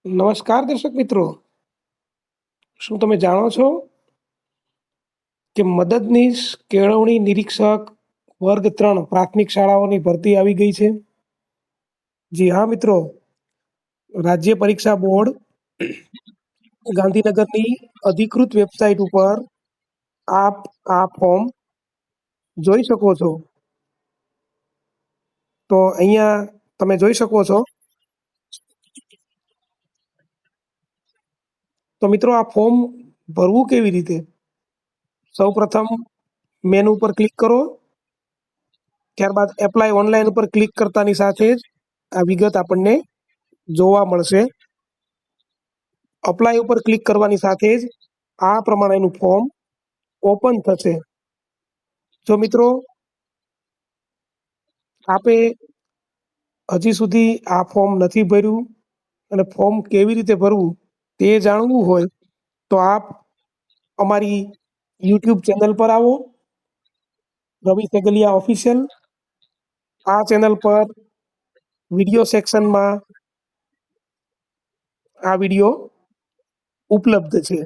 નમસ્કાર દર્શક મિત્રો, શું તમે જાણો છો કે મદદનીશ કેળવણી નિરીક્ષક વર્ગ 3 પ્રાથમિક શાળાઓની ભરતી આવી ગઈ છે? જી હા મિત્રો, રાજ્ય પરીક્ષા બોર્ડ ગાંધીનગરની અધિકૃત વેબસાઇટ ઉપર આપ આ ફોર્મ જોઈ શકો છો. તો અહીંયા તમે જોઈ શકો છો. તો મિત્રો, આ ફોર્મ ભરવું કેવી રીતે? સૌપ્રથમ મેનુ પર ક્લિક કરો, ત્યારબાદ એપ્લાય ઓનલાઈન ઉપર ક્લિક કરતાની સાથે જ આ વિગત આપણને જોવા મળશે. અપ્લાય ઉપર ક્લિક કરવાની સાથે જ આ પ્રમાણેનું ફોર્મ ઓપન થશે. જો મિત્રો આપે હજી સુધી આ ફોર્મ નથી ભર્યું અને ફોર્મ કેવી રીતે ભરવું તે જાણવું હોય તો આપ અમારી યુટ્યુબ ચેનલ પર આવો, રવિ સેગલિયા ઓફિશિયલ. આ ચેનલ પર વિડીયો સેક્શનમાં આ વિડીયો ઉપલબ્ધ છે.